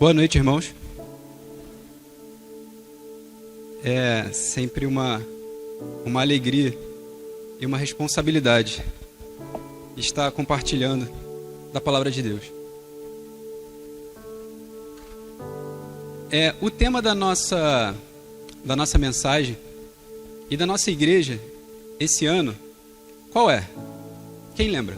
Boa noite, irmãos. É sempre uma alegria e uma responsabilidade estar compartilhando da palavra de Deus. O tema da nossa mensagem e da nossa igreja esse ano, qual é? Quem lembra?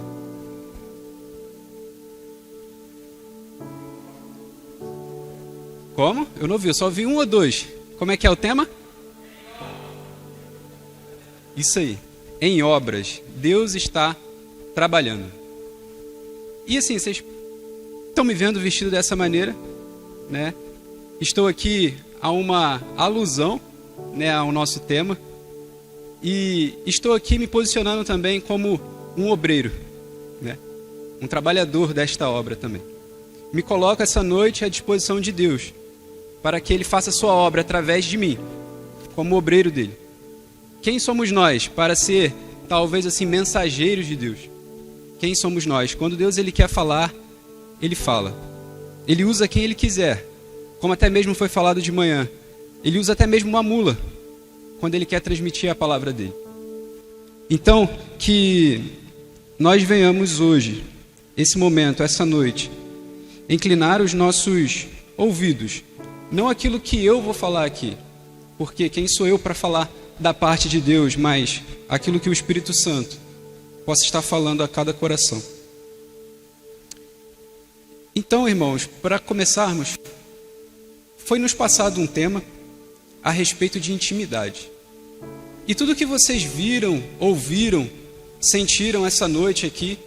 Como? Eu não vi, eu só vi um ou dois. Como é que é o tema? Isso aí. Em obras. Deus está trabalhando. E assim, vocês estão me vendo vestido dessa maneira, né? Estou aqui a uma alusão, né, ao nosso tema. E estou aqui me posicionando também como um obreiro, né? Um trabalhador desta obra também. Me coloco essa noite à disposição de Deus, para que Ele faça a sua obra através de mim, como obreiro dele. Quem somos nós para ser, talvez assim, mensageiros de Deus? Quem somos nós? Quando Deus Ele quer falar, Ele fala. Ele usa quem Ele quiser, como até mesmo foi falado de manhã. Ele usa até mesmo uma mula, quando Ele quer transmitir a palavra dele. Então, que nós venhamos hoje, esse momento, essa noite, inclinar os nossos ouvidos, não aquilo que eu vou falar aqui, porque quem sou eu para falar da parte de Deus, mas aquilo que o Espírito Santo possa estar falando a cada coração. Então, irmãos, para começarmos, foi nos passado um tema a respeito de intimidade. E tudo que vocês viram, ouviram, sentiram essa noite aqui,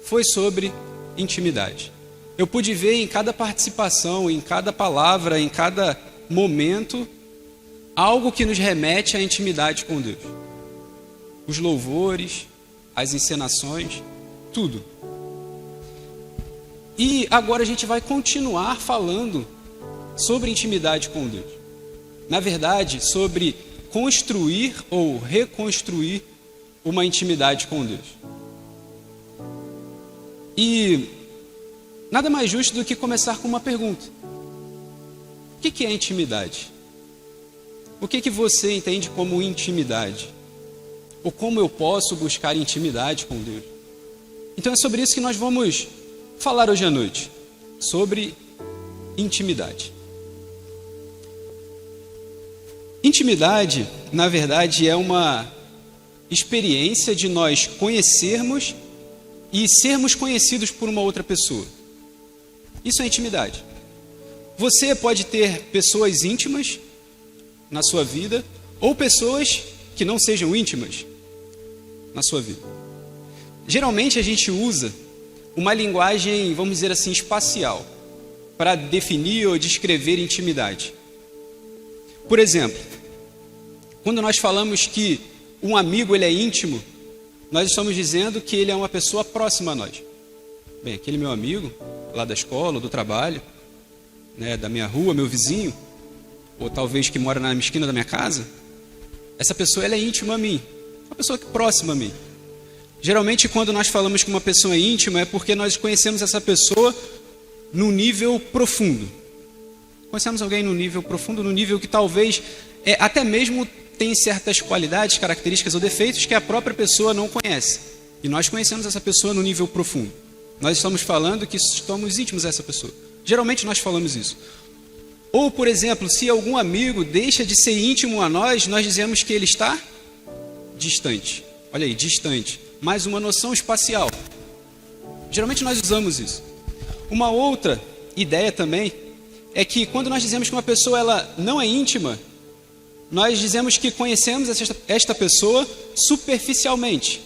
foi sobre intimidade. Eu pude ver em cada participação, em cada palavra, em cada momento, algo que nos remete à intimidade com Deus. Os louvores, as encenações, tudo. E agora a gente vai continuar falando sobre intimidade com Deus. Na verdade, sobre construir ou reconstruir uma intimidade com Deus. E nada mais justo do que começar com uma pergunta. O que é intimidade? O que você entende como intimidade? Ou como eu posso buscar intimidade com Deus? Então é sobre isso que nós vamos falar hoje à noite. Sobre intimidade. Intimidade, na verdade, é uma experiência de nós conhecermos e sermos conhecidos por uma outra pessoa. Isso é intimidade. Você pode ter pessoas íntimas na sua vida, ou pessoas que não sejam íntimas na sua vida. Geralmente a gente usa uma linguagem, vamos dizer assim, espacial, para definir ou descrever intimidade. Por exemplo, quando nós falamos que um amigo ele é íntimo, nós estamos dizendo que ele é uma pessoa próxima a nós. Bem, aquele meu amigo, lá da escola, do trabalho, né, da minha rua, meu vizinho, ou talvez que mora na esquina da minha casa, essa pessoa ela é íntima a mim, uma pessoa próxima a mim. Geralmente quando nós falamos que uma pessoa é íntima é porque nós conhecemos essa pessoa no nível profundo. Conhecemos alguém no nível profundo, no nível que talvez até mesmo tem certas qualidades, características ou defeitos que a própria pessoa não conhece. E nós conhecemos essa pessoa no nível profundo. Nós estamos falando que estamos íntimos a essa pessoa. Geralmente nós falamos isso. Ou, por exemplo, se algum amigo deixa de ser íntimo a nós, nós dizemos que ele está distante. Olha aí, distante. Mais uma noção espacial. Geralmente nós usamos isso. Uma outra ideia também é que quando nós dizemos que uma pessoa ela não é íntima, nós dizemos que conhecemos esta pessoa superficialmente.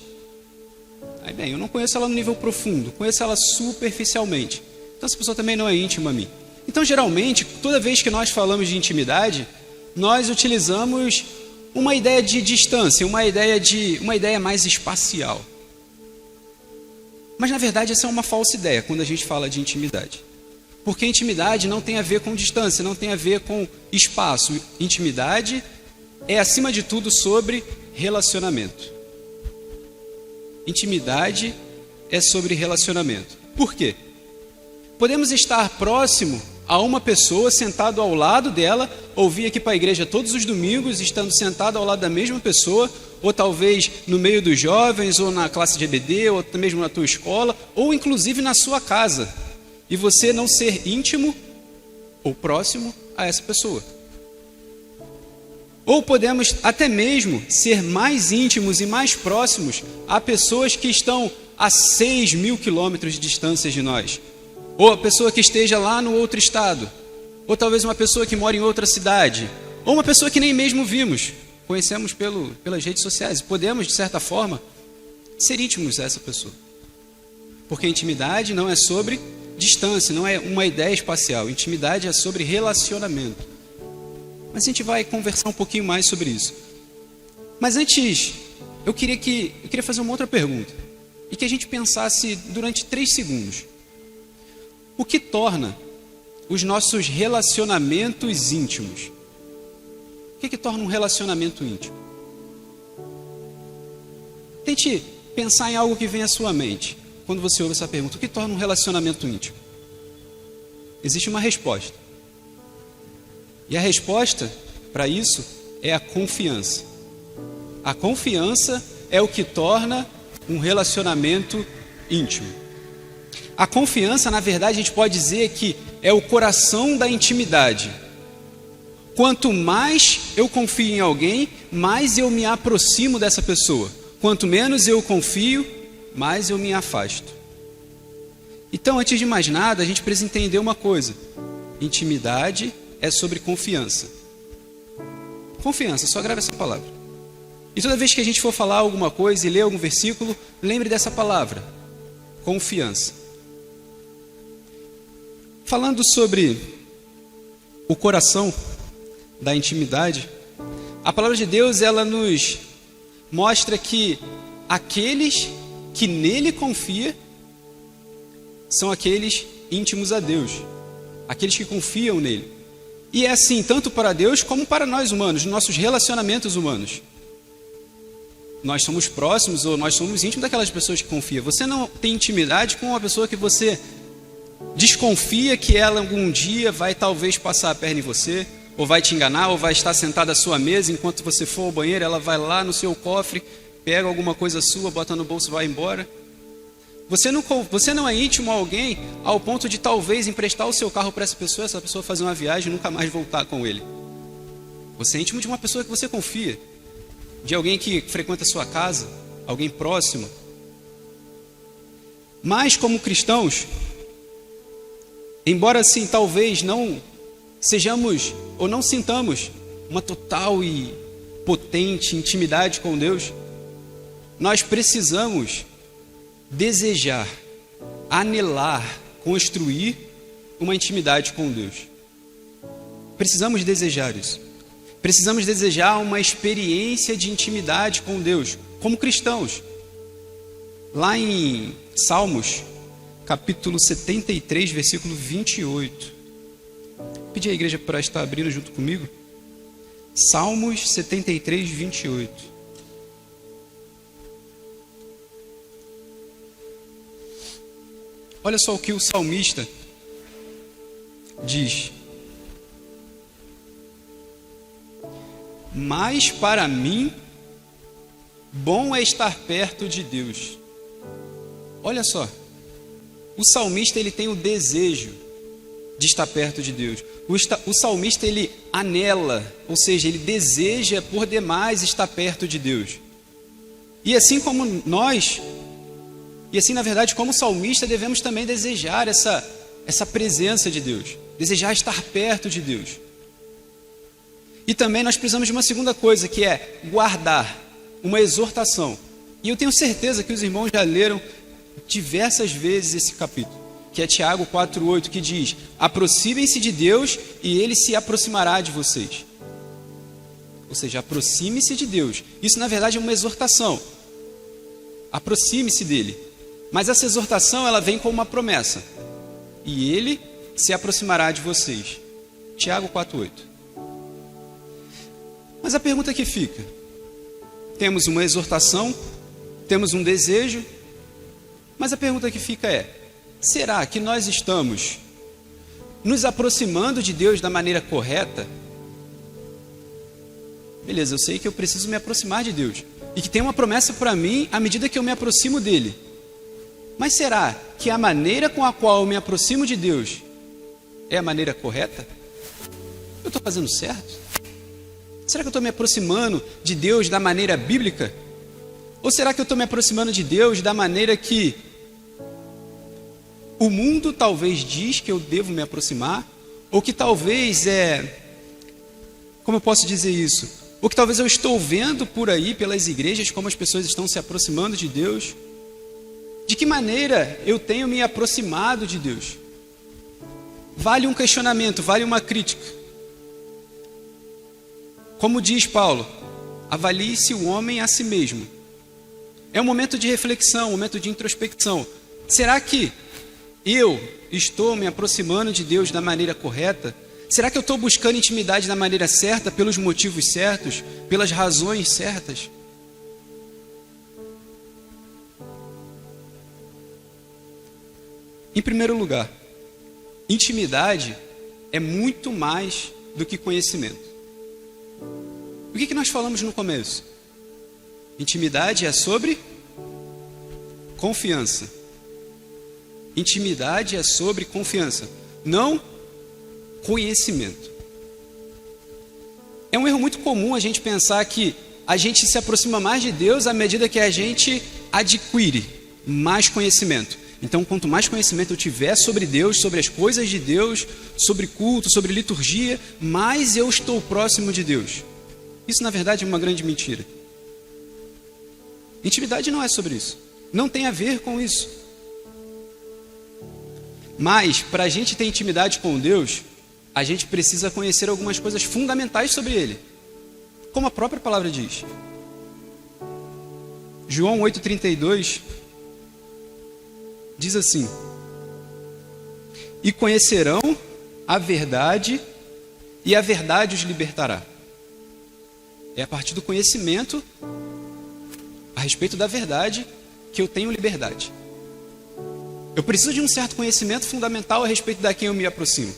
Aí bem, eu não conheço ela no nível profundo, conheço ela superficialmente. Então essa pessoa também não é íntima a mim. Então geralmente, toda vez que nós falamos de intimidade, nós utilizamos uma ideia de distância, uma ideia mais espacial. Mas na verdade essa é uma falsa ideia quando a gente fala de intimidade. Porque intimidade não tem a ver com distância, não tem a ver com espaço. Intimidade é acima de tudo sobre relacionamento. Intimidade é sobre relacionamento. Por quê? Podemos estar próximo a uma pessoa sentado ao lado dela, ou vir aqui para a igreja todos os domingos, estando sentado ao lado da mesma pessoa, ou talvez no meio dos jovens, ou na classe de EBD, ou até mesmo na tua escola, ou inclusive na sua casa, e você não ser íntimo ou próximo a essa pessoa. Ou podemos até mesmo ser mais íntimos e mais próximos a pessoas que estão a 6.000 quilômetros de distância de nós. Ou a pessoa que esteja lá no outro estado. Ou talvez uma pessoa que mora em outra cidade. Ou uma pessoa que nem mesmo vimos. Conhecemos pelas redes sociais. E podemos, de certa forma, ser íntimos a essa pessoa. Porque a intimidade não é sobre distância, não é uma ideia espacial. Intimidade é sobre relacionamento. Mas a gente vai conversar um pouquinho mais sobre isso. Mas antes, eu queria fazer uma outra pergunta. E que a gente pensasse durante 3 segundos. O que torna os nossos relacionamentos íntimos? O que torna um relacionamento íntimo? Tente pensar em algo que vem à sua mente quando você ouve essa pergunta. O que torna um relacionamento íntimo? Existe uma resposta. E a resposta para isso é a confiança. A confiança é o que torna um relacionamento íntimo. A confiança, na verdade, a gente pode dizer que é o coração da intimidade. Quanto mais eu confio em alguém, mais eu me aproximo dessa pessoa. Quanto menos eu confio, mais eu me afasto. Então, antes de mais nada, a gente precisa entender uma coisa. Intimidade é sobre confiança. Confiança, só grave essa palavra. E toda vez que a gente for falar alguma coisa e ler algum versículo, lembre dessa palavra. Confiança. Falando sobre o coração da intimidade, a palavra de Deus, ela nos mostra que aqueles que nele confiam são aqueles íntimos a Deus. Aqueles que confiam nele. E é assim, tanto para Deus como para nós humanos, nossos relacionamentos humanos. Nós somos próximos ou nós somos íntimos daquelas pessoas que confiam. Você não tem intimidade com uma pessoa que você desconfia que ela algum dia vai talvez passar a perna em você, ou vai te enganar, ou vai estar sentada à sua mesa, enquanto você for ao banheiro, ela vai lá no seu cofre, pega alguma coisa sua, bota no bolso e vai embora. Você não é íntimo a alguém ao ponto de talvez emprestar o seu carro para essa pessoa fazer uma viagem e nunca mais voltar com ele. Você é íntimo de uma pessoa que você confia, de alguém que frequenta a sua casa, alguém próximo. Mas como cristãos, embora assim talvez não sejamos ou não sintamos uma total e potente intimidade com Deus, nós precisamos desejar, anelar, construir uma intimidade com Deus. Precisamos desejar isso. Precisamos desejar uma experiência de intimidade com Deus, como cristãos. Lá em Salmos, capítulo 73, versículo 28. Pedi à igreja para estar abrindo junto comigo. Salmos 73, 28. Olha só o que o salmista diz. Mas para mim, bom é estar perto de Deus. Olha só, o salmista ele tem o desejo de estar perto de Deus. O salmista ele anela, ou seja, ele deseja por demais estar perto de Deus. E assim como nós, e assim na verdade como salmista, devemos também desejar essa presença de Deus, desejar estar perto de Deus. E também nós precisamos de uma segunda coisa, que é guardar, uma exortação. E eu tenho certeza que os irmãos já leram diversas vezes esse capítulo, que é Tiago 4,8, que diz: aproximem-se de Deus e Ele se aproximará de vocês. Ou seja, aproxime-se de Deus. Isso na verdade é uma exortação. Aproxime-se dEle. Mas essa exortação ela vem com uma promessa: e Ele se aproximará de vocês. Tiago 4,8. Mas a pergunta que fica: temos uma exortação, temos um desejo, mas a pergunta que fica é: será que nós estamos nos aproximando de Deus da maneira correta, beleza, eu sei que eu preciso me aproximar de Deus e que tem uma promessa para mim à medida que eu me aproximo dele. Mas será que a maneira com a qual eu me aproximo de Deus é a maneira correta? Eu estou fazendo certo? Será que eu estou me aproximando de Deus da maneira bíblica? Ou será que eu estou me aproximando de Deus da maneira que o mundo talvez diz que eu devo me aproximar? Ou que talvez como eu posso dizer isso? Ou que talvez eu estou vendo por aí, pelas igrejas, como as pessoas estão se aproximando de Deus? De que maneira eu tenho me aproximado de Deus? Vale um questionamento, vale uma crítica. Como diz Paulo, avalie-se o homem a si mesmo. É um momento de reflexão, um momento de introspecção. Será que eu estou me aproximando de Deus da maneira correta? Será que eu estou buscando intimidade da maneira certa, pelos motivos certos, pelas razões certas? Em primeiro lugar, intimidade é muito mais do que conhecimento. O que nós falamos no começo? Intimidade é sobre confiança. Intimidade é sobre confiança, não conhecimento. É um erro muito comum a gente pensar que a gente se aproxima mais de Deus à medida que a gente adquire mais conhecimento. Então, quanto mais conhecimento eu tiver sobre Deus, sobre as coisas de Deus, sobre culto, sobre liturgia, mais eu estou próximo de Deus. Isso, na verdade, é uma grande mentira. Intimidade não é sobre isso. Não tem a ver com isso. Mas, para a gente ter intimidade com Deus, a gente precisa conhecer algumas coisas fundamentais sobre Ele. Como a própria palavra diz. João 8,32 diz assim: e conhecerão a verdade, e a verdade os libertará. É a partir do conhecimento a respeito da verdade que eu tenho liberdade. Eu preciso de um certo conhecimento fundamental a respeito da quem eu me aproximo.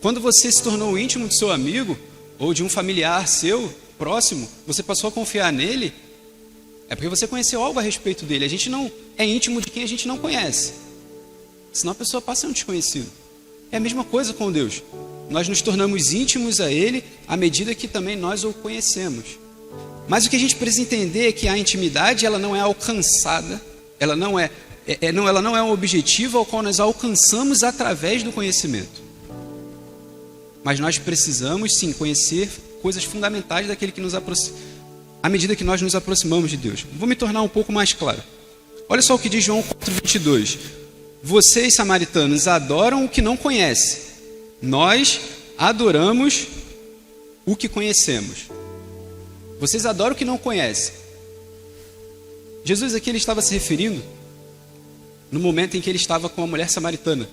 Quando você se tornou íntimo do seu amigo, ou de um familiar seu, próximo, você passou a confiar nele, é porque você conheceu algo a respeito dele. A gente não é íntimo de quem a gente não conhece, senão a pessoa passa a ser um desconhecido. É a mesma coisa com Deus. Nós nos tornamos íntimos a Ele à medida que também nós o conhecemos. Mas o que a gente precisa entender é que a intimidade ela não é alcançada, ela não é um objetivo ao qual nós alcançamos através do conhecimento. Mas nós precisamos sim conhecer coisas fundamentais daquele que nos aproxima, à medida que nós nos aproximamos de Deus. Vou me tornar um pouco mais claro. Olha só o que diz João 4,22. Vocês, samaritanos, adoram o que não conhecem. Nós adoramos o que conhecemos. Vocês adoram o que não conhecem. Jesus aqui ele estava se referindo no momento em que ele estava com a mulher samaritana,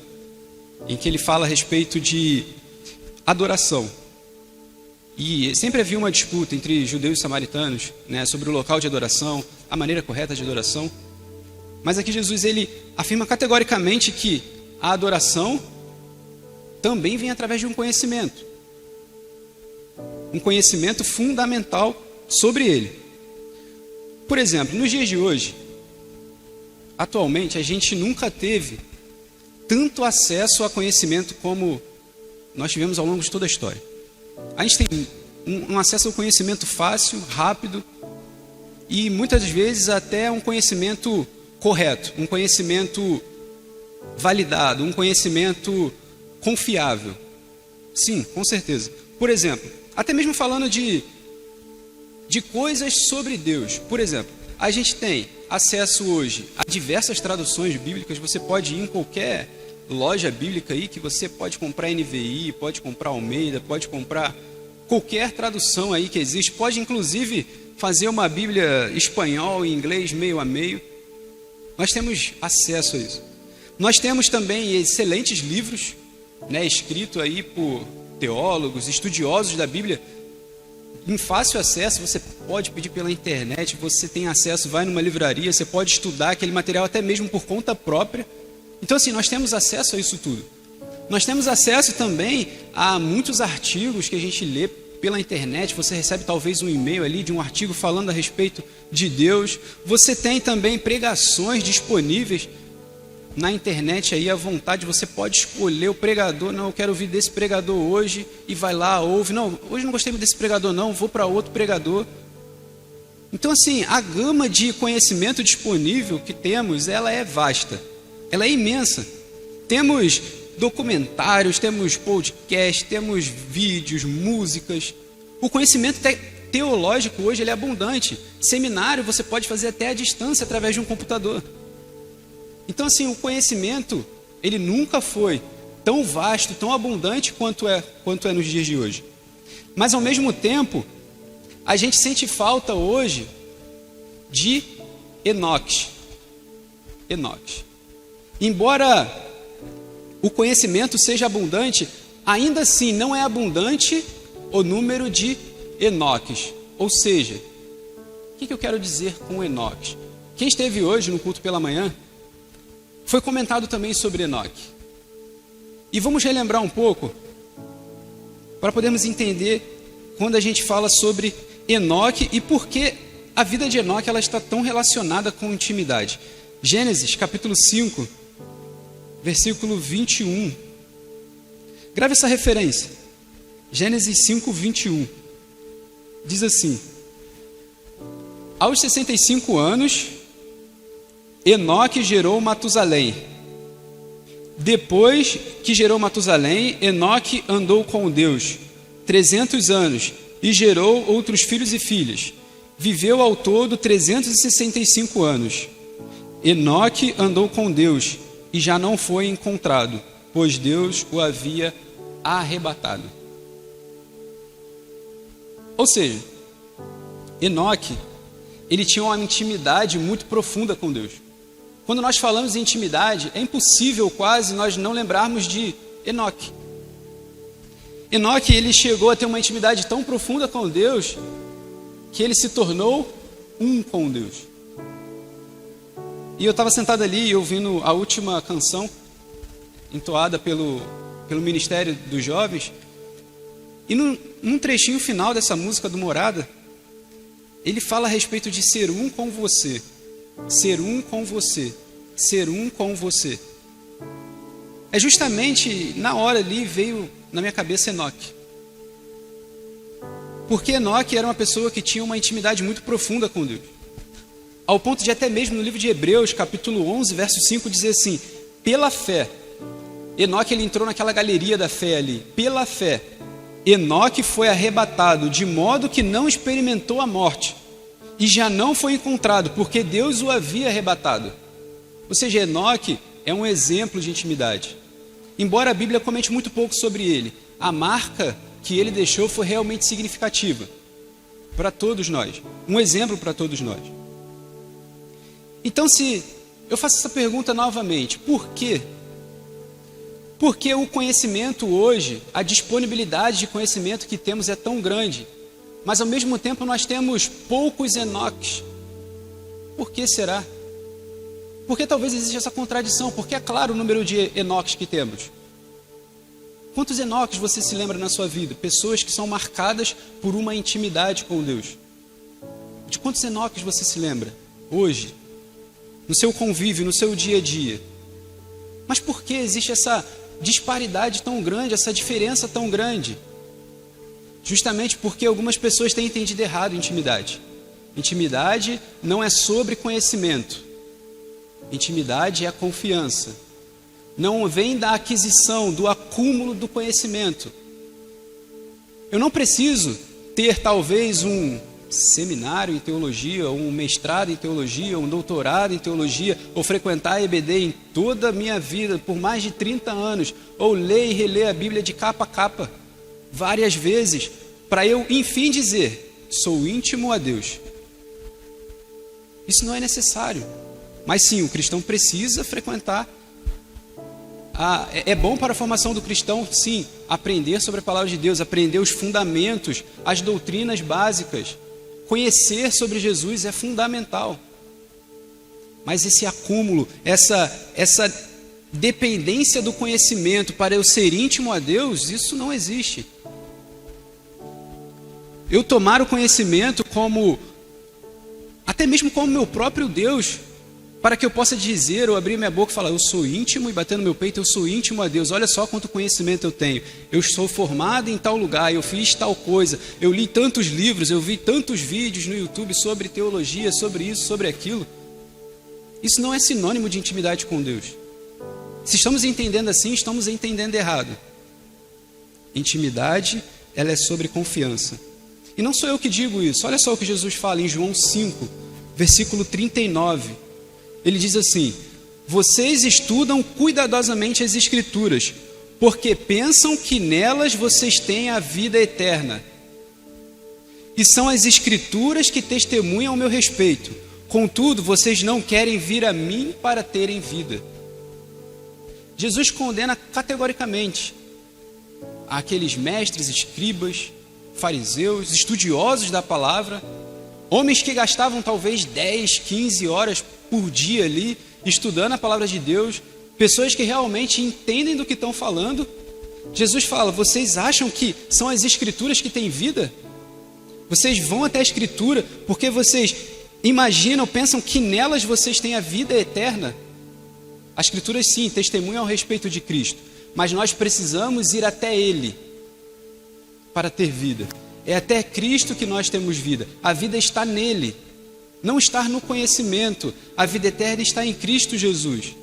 em que ele fala a respeito de adoração. E sempre havia uma disputa entre judeus e samaritanos, né, sobre o local de adoração, a maneira correta de adoração. Mas aqui Jesus ele afirma categoricamente que a adoração também vem através de um conhecimento fundamental sobre ele. Por exemplo, nos dias de hoje, atualmente, a gente nunca teve tanto acesso a conhecimento como nós tivemos ao longo de toda a história. A gente tem um acesso ao conhecimento fácil, rápido e muitas vezes até um conhecimento correto, um conhecimento validado, um conhecimento confiável. Sim, com certeza. Por exemplo, até mesmo falando de coisas sobre Deus. Por exemplo, a gente tem acesso hoje a diversas traduções bíblicas. Você pode ir em qualquer loja bíblica aí que você pode comprar NVI, pode comprar Almeida, pode comprar qualquer tradução aí que existe. Pode inclusive fazer uma Bíblia espanhol e inglês meio a meio. Nós temos acesso a isso. Nós temos também excelentes livros, né, escritos aí por teólogos, estudiosos da Bíblia, em fácil acesso. Você pode pedir pela internet, você tem acesso, vai numa livraria, você pode estudar aquele material até mesmo por conta própria. Então assim, nós temos acesso a isso tudo. Nós temos acesso também a muitos artigos que a gente lê pela internet. Você recebe talvez um e-mail ali de um artigo falando a respeito de Deus. Você tem também pregações disponíveis na internet aí à vontade. Você pode escolher o pregador. Não, eu quero ouvir desse pregador hoje, e vai lá, ouve. Não, hoje não gostei desse pregador não, vou para outro pregador. Então assim, a gama de conhecimento disponível que temos, ela é vasta, ela é imensa. Temos documentários, temos podcasts, temos vídeos, músicas. O conhecimento teológico hoje ele é abundante. Seminário você pode fazer até à distância através de um computador. Então assim, o conhecimento ele nunca foi tão vasto, tão abundante quanto é nos dias de hoje. Mas ao mesmo tempo, a gente sente falta hoje de Enoque. Embora o conhecimento seja abundante, ainda assim não é abundante o número de Enoques. Ou seja, o que eu quero dizer com Enoques? Quem esteve hoje no culto pela manhã, foi comentado também sobre Enoque. E vamos relembrar um pouco, para podermos entender quando a gente fala sobre Enoque e por que a vida de Enoque ela está tão relacionada com intimidade. Gênesis capítulo 5, versículo 21. Grave essa referência. Gênesis 5, 21. Diz assim: aos 65 anos, Enoque gerou Matusalém. Depois que gerou Matusalém, Enoque andou com Deus 300 anos e gerou outros filhos e filhas. Viveu ao todo 365 anos. Enoque andou com Deus e já não foi encontrado, pois Deus o havia arrebatado. Ou seja, Enoque, ele tinha uma intimidade muito profunda com Deus. Quando nós falamos em intimidade, é impossível quase nós não lembrarmos de Enoque. Enoque, ele chegou a ter uma intimidade tão profunda com Deus, que ele se tornou um com Deus. E eu estava sentado ali ouvindo a última canção entoada pelo Ministério dos Jovens. E num trechinho final dessa música do Morada, ele fala a respeito de ser um com você. Ser um com você. Ser um com você. É justamente na hora ali veio na minha cabeça Enoque. Porque Enoque era uma pessoa que tinha uma intimidade muito profunda com Deus. Ao ponto de até mesmo no livro de Hebreus, capítulo 11, verso 5, dizer assim: pela fé, Enoque ele entrou naquela galeria da fé ali. Pela fé, Enoque foi arrebatado, de modo que não experimentou a morte, e já não foi encontrado, porque Deus o havia arrebatado. Ou seja, Enoque é um exemplo de intimidade. Embora a Bíblia comente muito pouco sobre ele, a marca que ele deixou foi realmente significativa para todos nós. Um exemplo para todos nós. Então, se eu faço essa pergunta novamente, por quê? Porque o conhecimento hoje, a disponibilidade de conhecimento que temos é tão grande, mas ao mesmo tempo nós temos poucos Enoques. Por que será? Porque talvez exista essa contradição, porque é claro o número de Enoques que temos. Quantos Enoques você se lembra na sua vida? Pessoas que são marcadas por uma intimidade com Deus. De quantos Enoques você se lembra hoje? No seu convívio, no seu dia a dia. Mas por que existe essa disparidade tão grande, essa diferença tão grande? Justamente porque algumas pessoas têm entendido errado intimidade. Intimidade não é sobre conhecimento. Intimidade é a confiança. Não vem da aquisição, do acúmulo do conhecimento. Eu não preciso ter talvez um seminário em teologia, ou um mestrado em teologia, um doutorado em teologia, ou frequentar a EBD em toda a minha vida, por mais de 30 anos, ou ler e reler a Bíblia de capa a capa, várias vezes, para eu, enfim, dizer, sou íntimo a Deus. Isso não é necessário. Mas sim, o cristão precisa frequentar. É bom para a formação do cristão, sim, aprender sobre a palavra de Deus, aprender os fundamentos, as doutrinas básicas. Conhecer sobre Jesus é fundamental. Mas esse acúmulo, essa dependência do conhecimento para eu ser íntimo a Deus, isso não existe. Eu tomar o conhecimento como, até mesmo como meu próprio Deus, para que eu possa dizer ou abrir minha boca e falar, eu sou íntimo, e bater no meu peito, eu sou íntimo a Deus, olha só quanto conhecimento eu tenho, eu sou formado em tal lugar, eu fiz tal coisa, eu li tantos livros, eu vi tantos vídeos no YouTube sobre teologia, sobre isso, sobre aquilo. Isso não é sinônimo de intimidade com Deus. Se estamos entendendo assim, estamos entendendo errado. Intimidade, ela é sobre confiança. E não sou eu que digo isso, olha só o que Jesus fala em João 5, versículo 39. Ele diz assim, vocês estudam cuidadosamente as Escrituras, porque pensam que nelas vocês têm a vida eterna. E são as Escrituras que testemunham ao meu respeito. Contudo, vocês não querem vir a mim para terem vida. Jesus condena categoricamente aqueles mestres, escribas, fariseus, estudiosos da palavra, homens que gastavam talvez 10, 15 horas por dia ali, estudando a palavra de Deus, pessoas que realmente entendem do que estão falando. Jesus fala, vocês acham que são as Escrituras que têm vida? Vocês vão até a Escritura porque vocês imaginam, pensam que nelas vocês têm a vida eterna? As Escrituras sim, testemunham a respeito de Cristo, mas nós precisamos ir até Ele para ter vida. É até Cristo que nós temos vida. A vida está nele, não está no conhecimento. A vida eterna está em Cristo Jesus.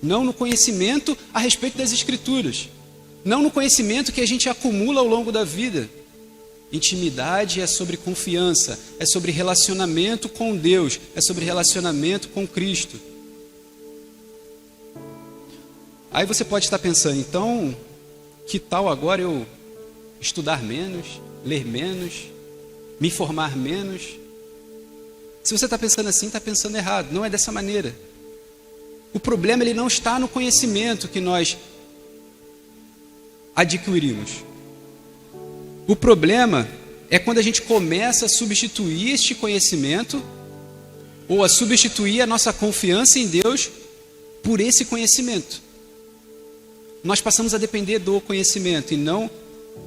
Não no conhecimento a respeito das Escrituras. Não no conhecimento que a gente acumula ao longo da vida. Intimidade é sobre confiança, é sobre relacionamento com Deus, é sobre relacionamento com Cristo. Aí você pode estar pensando, então, que tal agora eu estudar menos, ler menos, me informar menos? Se você está pensando assim, está pensando errado. Não é dessa maneira. O problema ele não está no conhecimento que nós adquirimos. O problema é quando a gente começa a substituir este conhecimento ou a substituir a nossa confiança em Deus por esse conhecimento. Nós passamos a depender do conhecimento e não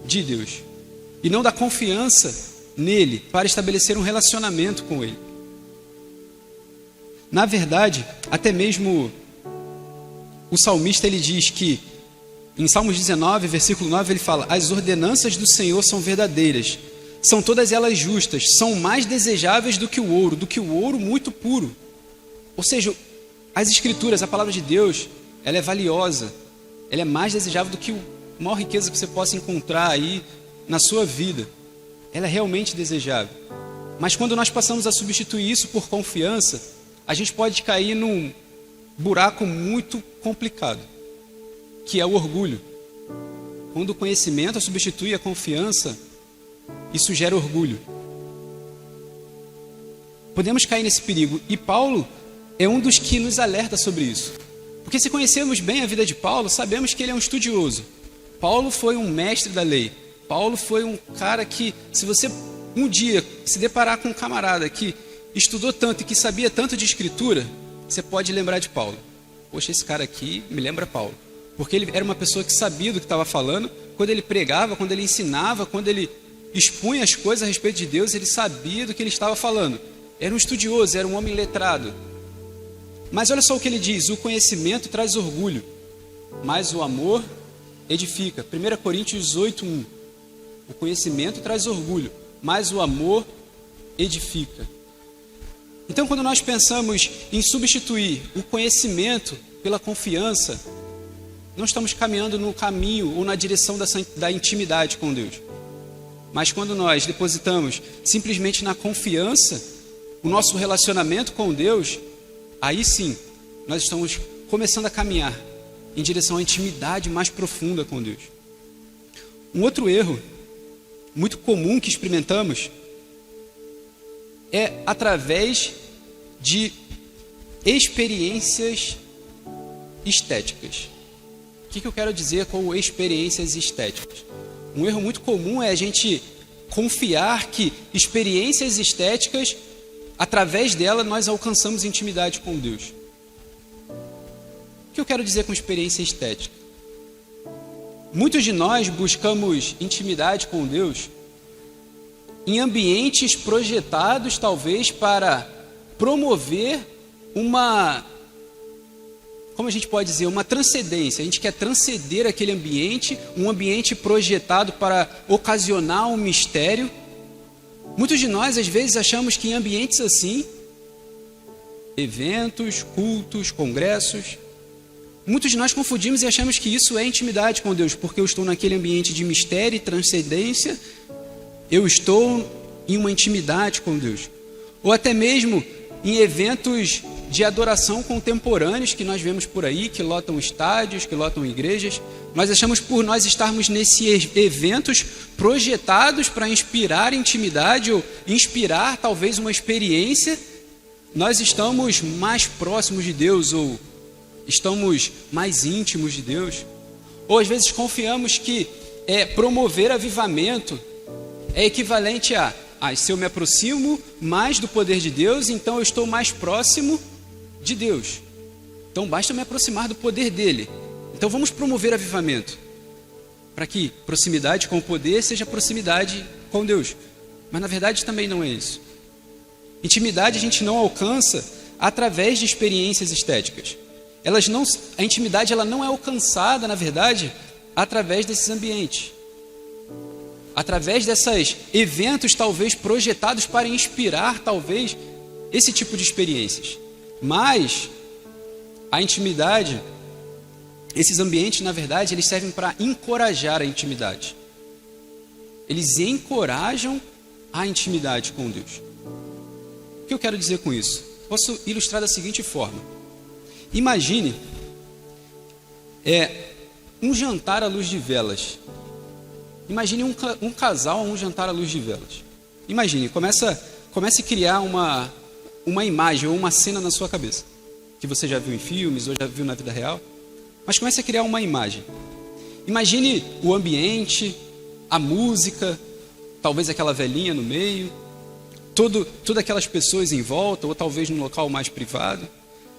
de Deus. E não da confiança nele para estabelecer um relacionamento com ele. Na verdade, até mesmo o salmista ele diz que em Salmos 19, versículo 9, ele fala: as ordenanças do Senhor são verdadeiras, são todas elas justas, são mais desejáveis do que o ouro muito puro. Ou seja, as Escrituras, a palavra de Deus, ela é valiosa, ela é mais desejável do que a maior riqueza que você possa encontrar aí na sua vida. Ela é realmente desejável. Mas quando nós passamos a substituir isso por confiança, a gente pode cair num buraco muito complicado, que é o orgulho. Quando o conhecimento substitui a confiança, isso gera orgulho. Podemos cair nesse perigo. E Paulo é um dos que nos alerta sobre isso. Porque se conhecemos bem a vida de Paulo, sabemos que ele é um estudioso. Paulo foi um mestre da lei. Paulo foi um cara que, se você um dia se deparar com um camarada que estudou tanto e que sabia tanto de escritura, você pode lembrar de Paulo. Poxa, esse cara aqui me lembra Paulo. Porque ele era uma pessoa que sabia do que estava falando. Quando ele pregava, quando ele ensinava, quando ele expunha as coisas a respeito de Deus, ele sabia do que ele estava falando. Era um estudioso, era um homem letrado. Mas olha só o que ele diz: o conhecimento traz orgulho, mas o amor edifica. 1 Coríntios 8:1. O conhecimento traz orgulho, mas o amor edifica. Então, quando nós pensamos em substituir o conhecimento pela confiança, não estamos caminhando no caminho ou na direção da intimidade com Deus. Mas quando nós depositamos simplesmente na confiança o nosso relacionamento com Deus, aí sim, nós estamos começando a caminhar em direção à intimidade mais profunda com Deus. Um outro erro muito comum que experimentamos é através de experiências estéticas. O que eu quero dizer com experiências estéticas? Um erro muito comum é a gente confiar que experiências estéticas, através dela, nós alcançamos intimidade com Deus. O que eu quero dizer com experiência estética? Muitos de nós buscamos intimidade com Deus em ambientes projetados, talvez, para promover uma, como a gente pode dizer, uma transcendência. A gente quer transcender aquele ambiente, um ambiente projetado para ocasionar um mistério. Muitos de nós, às vezes, achamos que em ambientes assim, eventos, cultos, congressos, muitos de nós confundimos e achamos que isso é intimidade com Deus, porque eu estou naquele ambiente de mistério e transcendência, eu estou em uma intimidade com Deus. Ou até mesmo em eventos de adoração contemporâneos que nós vemos por aí, que lotam estádios, que lotam igrejas. Nós achamos por nós estarmos nesses eventos projetados para inspirar intimidade ou inspirar talvez uma experiência, nós estamos mais próximos de Deus ou estamos mais íntimos de Deus. Ou às vezes confiamos que promover avivamento é equivalente a se eu me aproximo mais do poder de Deus, então eu estou mais próximo de Deus. Então basta me aproximar do poder dele. Então vamos promover avivamento, para que proximidade com o poder seja proximidade com Deus. Mas na verdade também não é isso. Intimidade a gente não alcança através de experiências estéticas. A intimidade ela não é alcançada, na verdade, através desses ambientes. Através desses eventos, talvez, projetados para inspirar, talvez, esse tipo de experiências. Mas a intimidade, esses ambientes, na verdade, eles servem para encorajar a intimidade. Eles encorajam a intimidade com Deus. O que eu quero dizer com isso? Posso ilustrar da seguinte forma. Imagine um jantar à luz de velas. Imagine um casal a um jantar à luz de velas. Imagine, comece a criar uma imagem ou uma cena na sua cabeça, que você já viu em filmes ou já viu na vida real, mas comece a criar uma imagem. Imagine o ambiente, a música, talvez aquela velhinha no meio, todas aquelas pessoas em volta, ou talvez num local mais privado,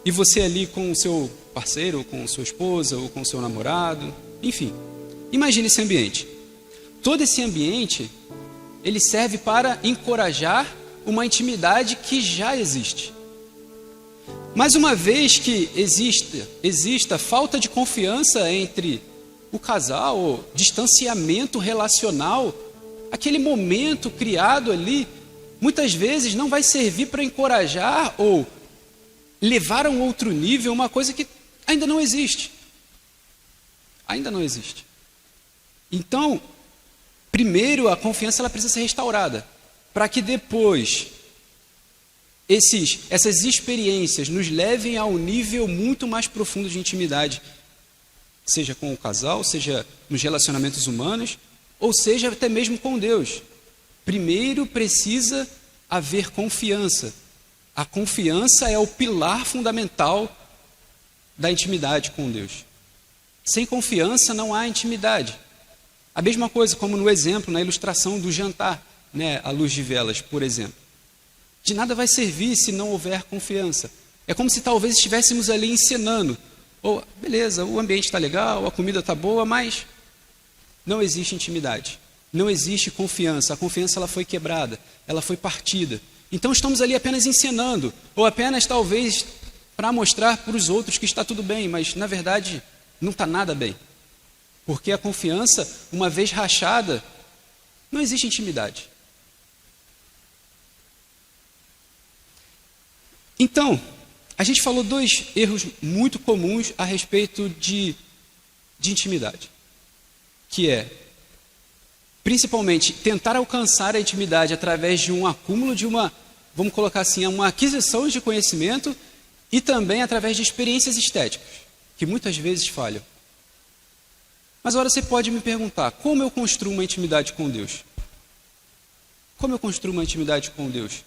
e você ali com o seu parceiro, ou com sua esposa, ou com o seu namorado, enfim. Imagine esse ambiente. Todo esse ambiente, ele serve para encorajar uma intimidade que já existe. Mas uma vez que exista falta de confiança entre o casal, ou distanciamento relacional, aquele momento criado ali, muitas vezes não vai servir para encorajar ou levar a um outro nível uma coisa que ainda não existe. Ainda não existe. Então, primeiro, a confiança ela precisa ser restaurada, para que depois essas experiências nos levem a um nível muito mais profundo de intimidade, seja com o casal, seja nos relacionamentos humanos, ou seja até mesmo com Deus. Primeiro precisa haver confiança. A confiança é o pilar fundamental da intimidade com Deus. Sem confiança não há intimidade. A mesma coisa como no exemplo, na ilustração do jantar, à luz de velas, por exemplo. De nada vai servir se não houver confiança. É como se talvez estivéssemos ali encenando. Beleza, o ambiente está legal, a comida está boa, mas não existe intimidade. Não existe confiança. A confiança ela foi quebrada, ela foi partida. Então estamos ali apenas encenando, ou apenas talvez para mostrar para os outros que está tudo bem, mas na verdade não está nada bem. Porque a confiança, uma vez rachada, não existe intimidade. Então, a gente falou 2 erros muito comuns a respeito de intimidade. Que é, principalmente, tentar alcançar a intimidade através de um acúmulo de vamos colocar assim, uma aquisição de conhecimento e também através de experiências estéticas, que muitas vezes falham. Mas agora você pode me perguntar, como eu construo uma intimidade com Deus? Como eu construo uma intimidade com Deus?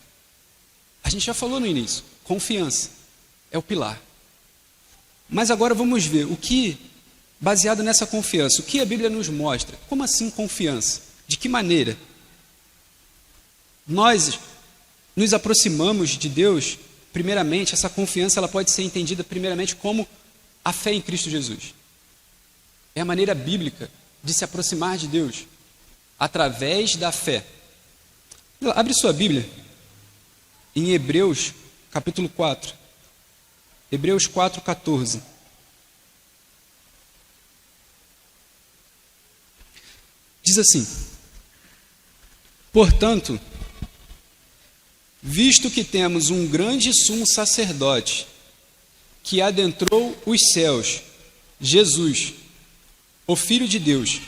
A gente já falou no início, confiança é o pilar. Mas agora vamos ver baseado nessa confiança, o que a Bíblia nos mostra? Como assim confiança? De que maneira? Nós nos aproximamos de Deus, primeiramente, essa confiança ela pode ser entendida primeiramente como a fé em Cristo Jesus. É a maneira bíblica de se aproximar de Deus, através da fé. Abre sua Bíblia em Hebreus, capítulo 4. Hebreus 4:14. Diz assim: portanto, visto que temos um grande sumo sacerdote que adentrou os céus, Jesus, o Filho de Deus,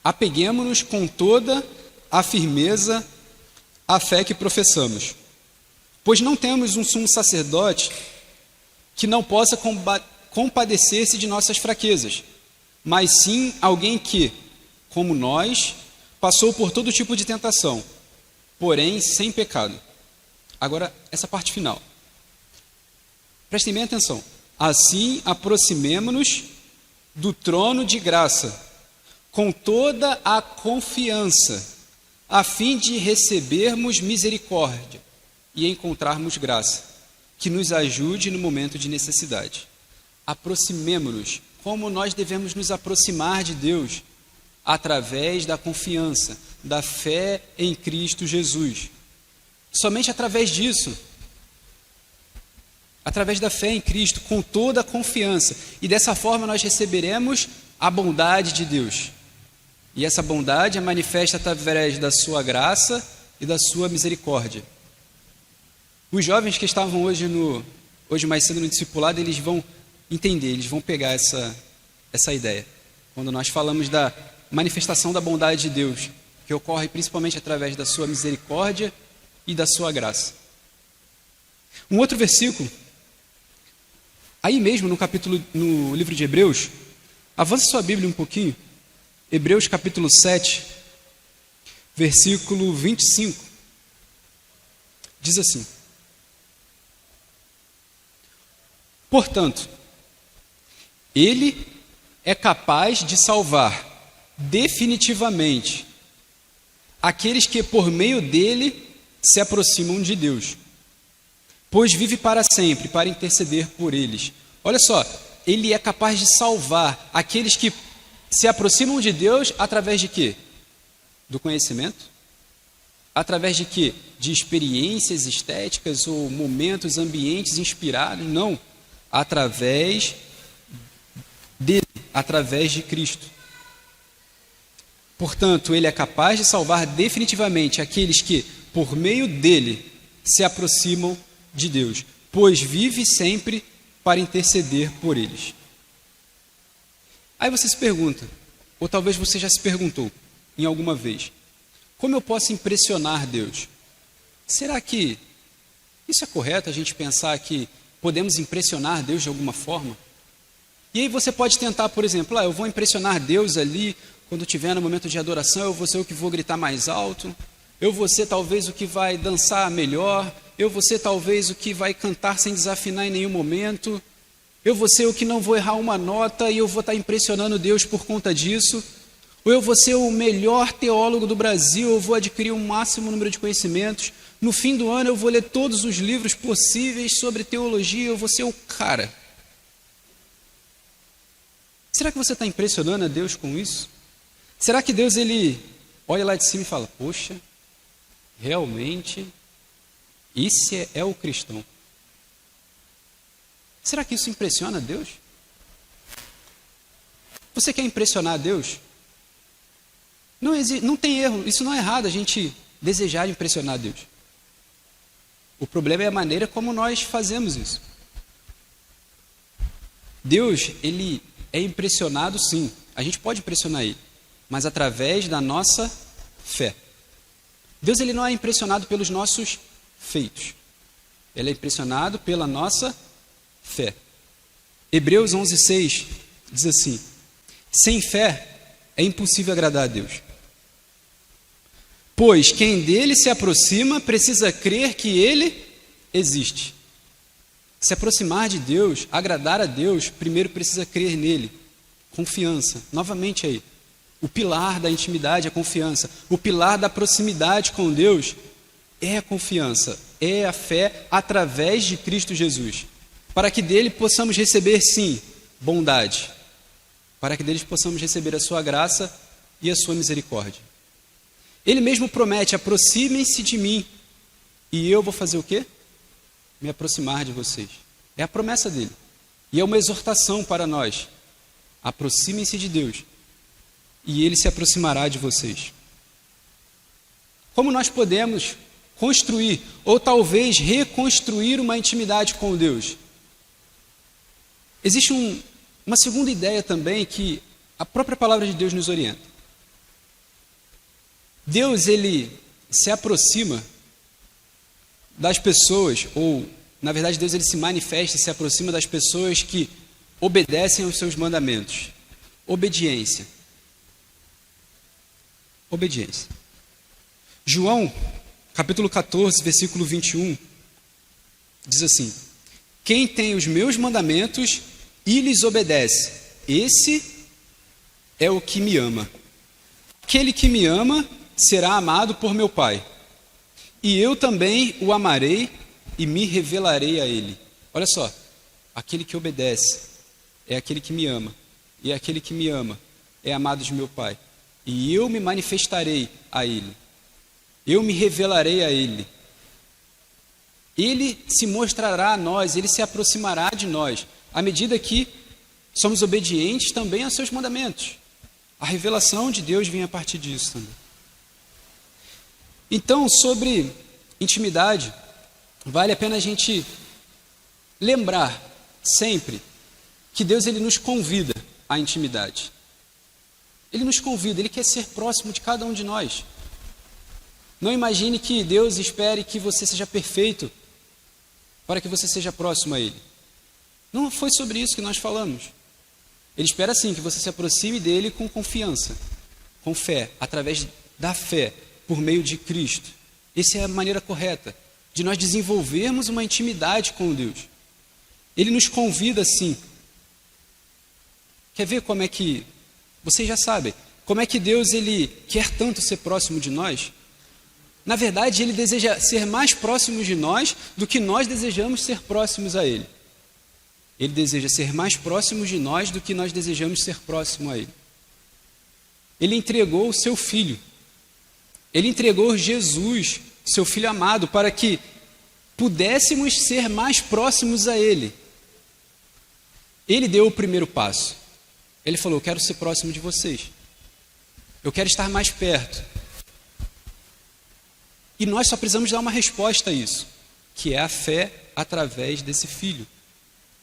apeguemo-nos com toda a firmeza à fé que professamos, pois não temos um sumo sacerdote que não possa compadecer-se de nossas fraquezas, mas sim alguém que, como nós, passou por todo tipo de tentação, porém sem pecado. Agora, essa parte final. Prestem bem atenção. Assim, aproximemo-nos do trono de graça, com toda a confiança, a fim de recebermos misericórdia e encontrarmos graça, que nos ajude no momento de necessidade. Aproximemo-nos. Como nós devemos nos aproximar de Deus? Através da confiança, da fé em Cristo Jesus. Somente através disso, através da fé em Cristo, com toda a confiança. E dessa forma nós receberemos a bondade de Deus. E essa bondade é manifesta através da sua graça e da sua misericórdia. Os jovens que estavam hoje mais cedo no discipulado, eles vão entender, eles vão pegar essa ideia. Quando nós falamos da manifestação da bondade de Deus, que ocorre principalmente através da sua misericórdia e da sua graça. Um outro versículo, aí mesmo no livro de Hebreus, avance sua Bíblia um pouquinho, Hebreus capítulo 7, versículo 25, diz assim: portanto, Ele é capaz de salvar definitivamente aqueles que por meio dele se aproximam de Deus, pois vive para sempre para interceder por eles. Olha só, ele é capaz de salvar aqueles que se aproximam de Deus através de quê? Do conhecimento? Através de quê? De experiências estéticas ou momentos, ambientes inspirados? Não, através dele, através de Cristo. Portanto, ele é capaz de salvar definitivamente aqueles que, por meio dele, se aproximam de Deus, pois vive sempre para interceder por eles. Aí você se pergunta, ou talvez você já se perguntou em alguma vez, como eu posso impressionar Deus? Será que isso é correto, a gente pensar que podemos impressionar Deus de alguma forma? E aí você pode tentar, por exemplo, eu vou impressionar Deus ali, quando estiver no momento de adoração, eu vou ser o que vou gritar mais alto, eu vou ser talvez o que vai dançar melhor, eu vou ser talvez o que vai cantar sem desafinar em nenhum momento, eu vou ser o que não vou errar uma nota e eu vou estar impressionando Deus por conta disso, ou eu vou ser o melhor teólogo do Brasil, eu vou adquirir o máximo número de conhecimentos, no fim do ano eu vou ler todos os livros possíveis sobre teologia, eu vou ser o cara. Será que você está impressionando a Deus com isso? Será que Deus, ele olha lá de cima e fala, poxa, realmente, esse é o cristão? Será que isso impressiona a Deus? Você quer impressionar a Deus? Não tem erro, isso não é errado, a gente desejar impressionar a Deus. O problema é a maneira como nós fazemos isso. Deus, ele é impressionado sim, a gente pode impressionar ele, mas através da nossa fé. Deus, ele não é impressionado pelos nossos feitos, ele é impressionado pela nossa fé. Hebreus 11:6 diz assim: sem fé é impossível agradar a Deus, pois quem dele se aproxima precisa crer que ele existe. Se aproximar de Deus, agradar a Deus, primeiro precisa crer nele. Confiança, novamente aí. O pilar da intimidade é a confiança. O pilar da proximidade com Deus é a confiança, é a fé através de Cristo Jesus. para que dele possamos receber, sim, bondade, para que dele possamos receber a sua graça e a sua misericórdia. Ele mesmo promete: aproximem-se de mim, e eu vou fazer o quê? Me aproximar de vocês. É a promessa dele. E é uma exortação para nós. Aproximem-se de Deus, e ele se aproximará de vocês. Como nós podemos construir, ou talvez reconstruir uma intimidade com Deus? Existe uma segunda ideia também que a própria palavra de Deus nos orienta. Deus, ele se aproxima das pessoas, ou, na verdade, Deus ele se manifesta e se aproxima das pessoas que obedecem aos seus mandamentos. Obediência. Obediência. João, capítulo 14, versículo 21, diz assim: quem tem os meus mandamentos e lhes obedece, esse é o que me ama. Aquele que me ama será amado por meu Pai, e eu também o amarei e me revelarei a ele. Olha só, aquele que obedece é aquele que me ama, e aquele que me ama é amado de meu Pai, e eu me manifestarei a ele, eu me revelarei a ele. Ele se mostrará a nós, ele se aproximará de nós, à medida que somos obedientes também aos seus mandamentos. A revelação de Deus vem a partir disso também. Então, sobre intimidade, vale a pena a gente lembrar sempre que Deus ele nos convida à intimidade. Ele nos convida, ele quer ser próximo de cada um de nós. Não imagine que Deus espere que você seja perfeito para que você seja próximo a ele. Não foi sobre isso que nós falamos. Ele espera sim que você se aproxime dele com confiança, com fé, através da fé, por meio de Cristo. Essa é a maneira correta de nós desenvolvermos uma intimidade com Deus. Ele nos convida sim. Quer ver como é que, vocês já sabem, como é que Deus ele quer tanto ser próximo de nós? Na verdade, ele deseja ser mais próximo de nós do que nós desejamos ser próximos a ele. Ele deseja ser mais próximo de nós do que nós desejamos ser próximo a ele. Ele entregou o seu Filho. Ele entregou Jesus, seu Filho amado, para que pudéssemos ser mais próximos a ele. Ele deu o primeiro passo. Ele falou: eu quero ser próximo de vocês. Eu quero estar mais perto. E nós só precisamos dar uma resposta a isso, que é a fé através desse Filho.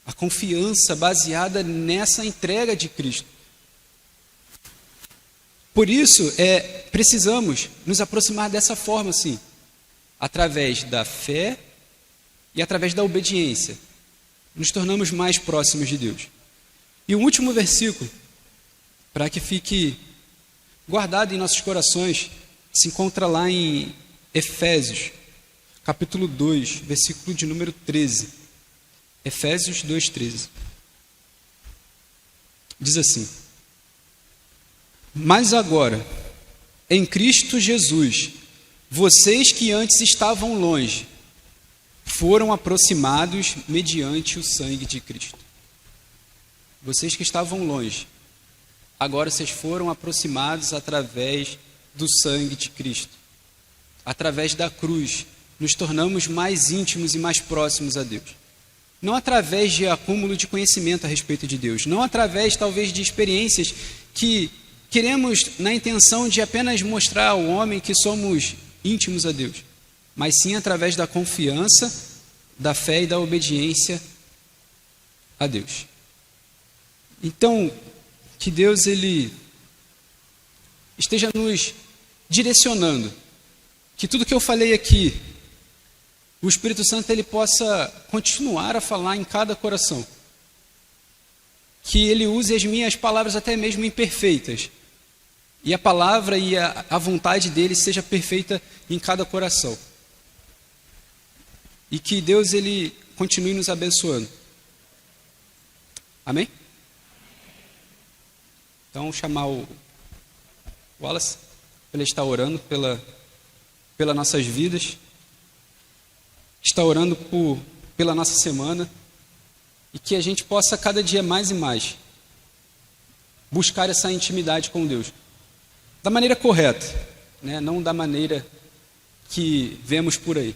A confiança baseada nessa entrega de Cristo. Por isso, precisamos nos aproximar dessa forma, sim, através da fé e através da obediência. Nos tornamos mais próximos de Deus. E o último versículo, para que fique guardado em nossos corações, se encontra lá em Efésios, capítulo 2, versículo de número 13. Efésios 2,13. Diz assim: mas agora, em Cristo Jesus, vocês que antes estavam longe, foram aproximados mediante o sangue de Cristo. Vocês que estavam longe, agora vocês foram aproximados através do sangue de Cristo. Através da cruz, nos tornamos mais íntimos e mais próximos a Deus. Não através de acúmulo de conhecimento a respeito de Deus, não através talvez de experiências que queremos na intenção de apenas mostrar ao homem que somos íntimos a Deus, mas sim através da confiança, da fé e da obediência a Deus. Então, que Deus ele esteja nos direcionando, que tudo que eu falei aqui, o Espírito Santo ele possa continuar a falar em cada coração. Que ele use as minhas palavras até mesmo imperfeitas. E a palavra e a vontade dele seja perfeita em cada coração. E que Deus ele continue nos abençoando. Amém? Então, vou chamar o Wallace para ele estar orando pelas nossas vidas. Está orando pela nossa semana. e que a gente possa cada dia mais e mais buscar essa intimidade com Deus da maneira correta, né? Não da maneira que vemos por aí.